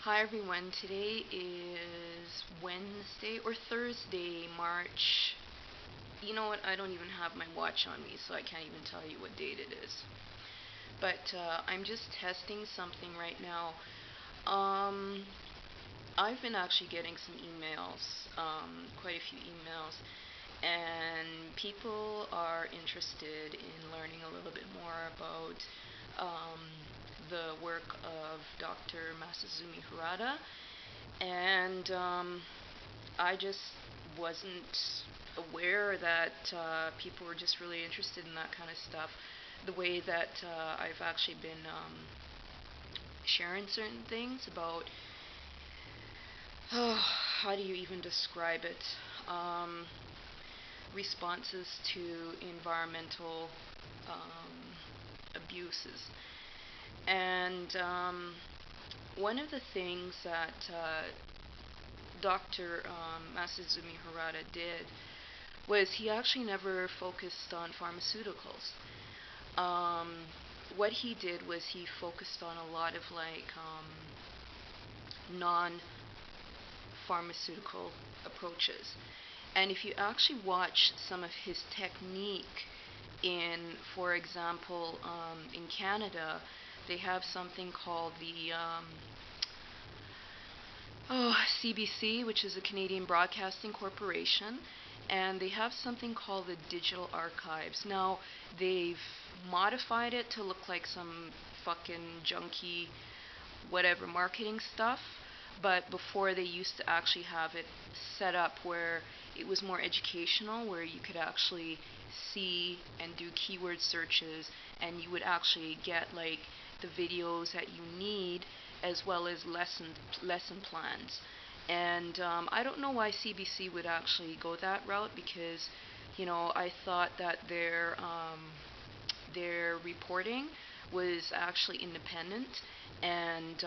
Hi everyone, today is Wednesday or Thursday, March. You know what? I don't even have my watch on me, so I can't even tell you what date it is. But I'm just testing something right now. Um, I've been actually getting some emails, quite a few emails, and people are interested in learning a little bit more about um, the work of Dr. Masazumi Harada, and I just wasn't aware that people were just really interested in that kind of stuff. The way that I've actually been sharing certain things about, oh, how do you even describe it? Um, Responses to environmental abuses. And one of the things that Dr. Masazumi Harada did was he actually never focused on pharmaceuticals. Um, what he did was he focused on a lot of non-pharmaceutical approaches. And if you actually watch some of his technique in, for example, in Canada, they have something called the CBC, which is the Canadian Broadcasting Corporation, and they have something called the digital archives. Now, they've modified it to look like some fucking junky whatever marketing stuff, but before they used to actually have it set up where it was more educational, where you could actually see and do keyword searches, and you would actually get like the videos that you need, as well as lesson plans. And I don't know why CBC would actually go that route, because I thought that their reporting was actually independent and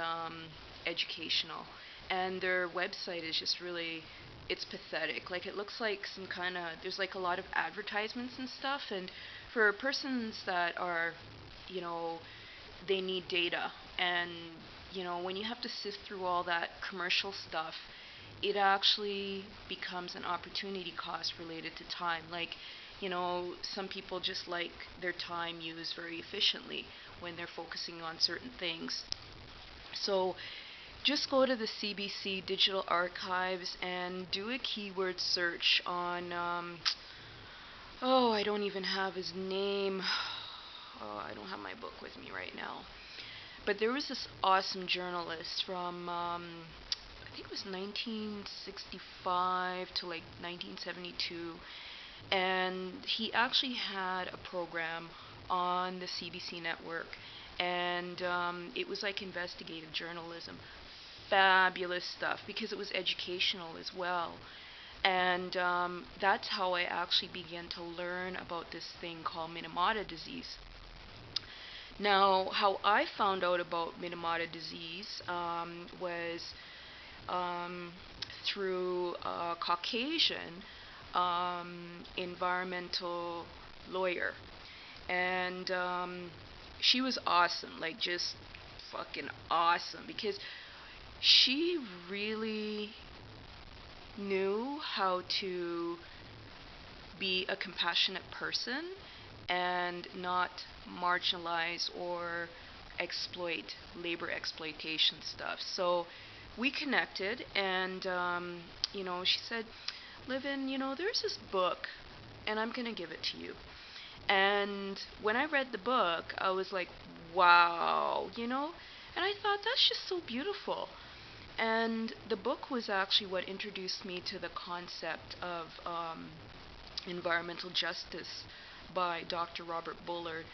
educational, and their website is just really, it's pathetic. Like, it looks like some kind of, there's like a lot of advertisements and stuff, and for persons that are, they need data, and when you have to sift through all that commercial stuff, it actually becomes an opportunity cost related to time. Like, some people just like their time used very efficiently when they're focusing on certain things. So just go to the CBC Digital Archives and do a keyword search on, I don't even have his name. Oh, I don't have my book with me right now. But there was this awesome journalist from, I think it was 1965 to like 1972, and he actually had a program on the CBC network, and it was like investigative journalism. Fabulous stuff, because it was educational as well. And that's how I actually began to learn about this thing called MINAMATA disease. Now, how I found out about MINAMATA disease was through a Caucasian environmental lawyer. And she was awesome, like just fucking awesome, because she really knew how to be a compassionate person and not marginalize or exploit labor exploitation stuff. So we connected, and she said, "Livin, there's this book, and I'm gonna give it to you." And when I read the book, I was like, wow, and I thought, that's just so beautiful. And the book was actually what introduced me to the concept of environmental justice by Dr. Robert Bullard.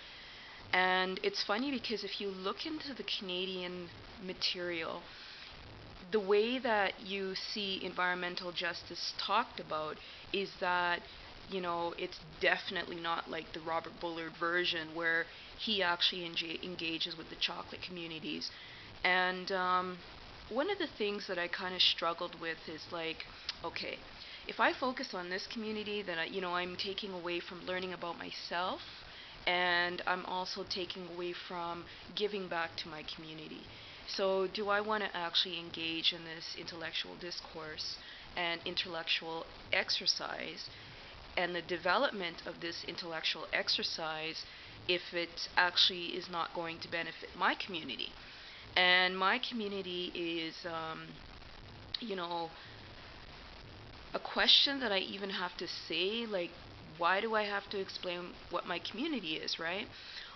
And it's funny, because if you look into the Canadian material, the way that you see environmental justice talked about is that, it's definitely not like the Robert Bullard version, where he actually engages with the chocolate communities. And one of the things that I kind of struggled with is like, okay, if I focus on this community, then I'm taking away from learning about myself, and I'm also taking away from giving back to my community. So do I want to actually engage in this intellectual discourse and intellectual exercise and the development of this intellectual exercise if it actually is not going to benefit my community? And my community is, you know, a question that I even have to say, like, why do I have to explain what my community is, right?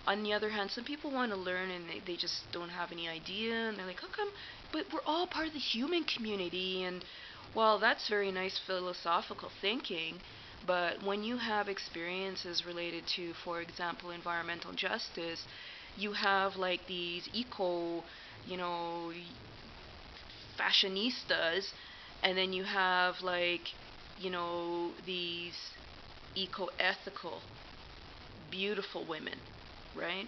On the other hand, some people want to learn and they just don't have any idea, and they're like, how come? But we're all part of the human community, and well, that's very nice philosophical thinking. But when you have experiences related to, for example, environmental justice, you have like these eco, you know, fashionistas, and then you have like, these eco-ethical, beautiful women, right?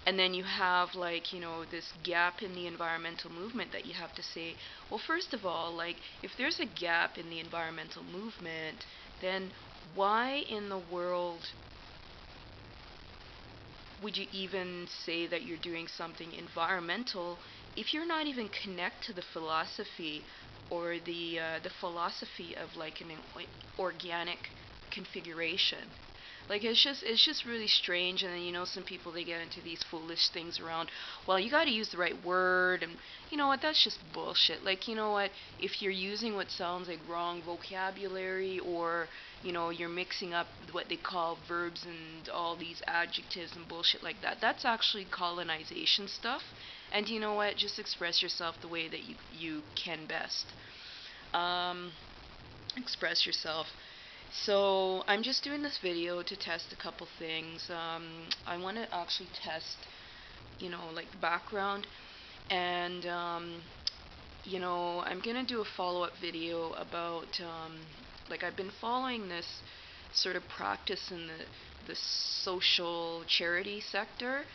And then you have like, this gap in the environmental movement that you have to say, well, first of all, like, if there's a gap in the environmental movement, then why in the world would you even say that you're doing something environmental if you're not even connect to the philosophy or the philosophy of like an organic configuration? Like, it's just really strange. And then, some people, they get into these foolish things around, well, you got to use the right word, and you know what, that's just bullshit. Like, you know what, if you're using what sounds like wrong vocabulary, or you're mixing up what they call verbs and all these adjectives and bullshit like that, that's actually colonization stuff. And you know what, just express yourself the way that you can best. Express yourself. So I'm just doing this video to test a couple things. I want to actually test, like, the background, and I'm gonna do a follow-up video about like, I've been following this sort of practice in the social charity sector,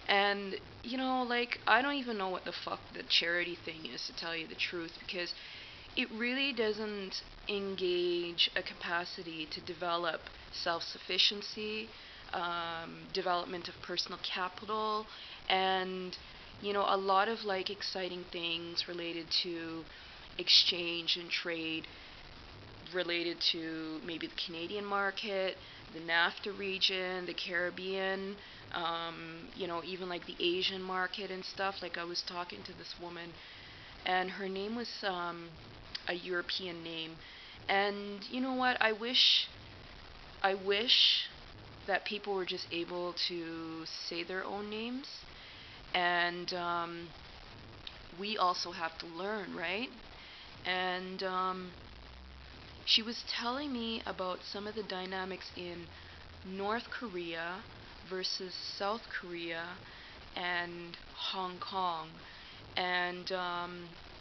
and like, I don't even know what the fuck the charity thing is, to tell you the truth, because it really doesn't engage a capacity to develop self-sufficiency, development of personal capital, and a lot of like exciting things related to exchange and trade, related to maybe the Canadian market, the NAFTA region, the Caribbean, even like the Asian market and stuff. Like, I was talking to this woman, and her name was a European name, and you know what? I wish that people were just able to say their own names, and we also have to learn, right? And she was telling me about some of the dynamics in North Korea versus South Korea and Hong Kong, and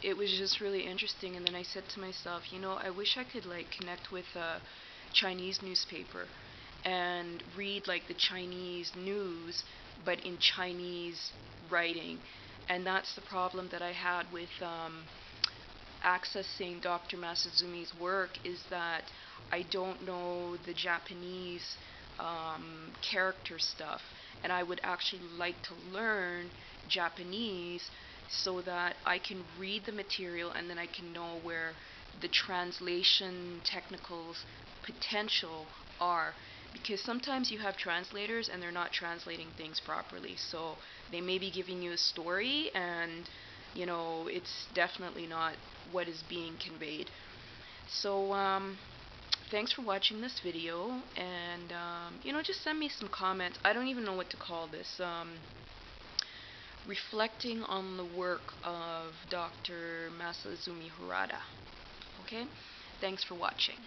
it was just really interesting. And then I said to myself, I wish I could like connect with a Chinese newspaper and read like the Chinese news, but in Chinese writing. And that's the problem that I had with accessing Dr. Masazumi's work, is that I don't know the Japanese character stuff, and I would actually like to learn Japanese so that I can read the material, and then I can know where the translation technicals potential are. Because sometimes you have translators and they're not translating things properly, so they may be giving you a story, and it's definitely not what is being conveyed. So thanks for watching this video, and just send me some comments. I don't even know what to call this. Reflecting on the work of Dr. Masazumi Harada. Okay? Thanks for watching.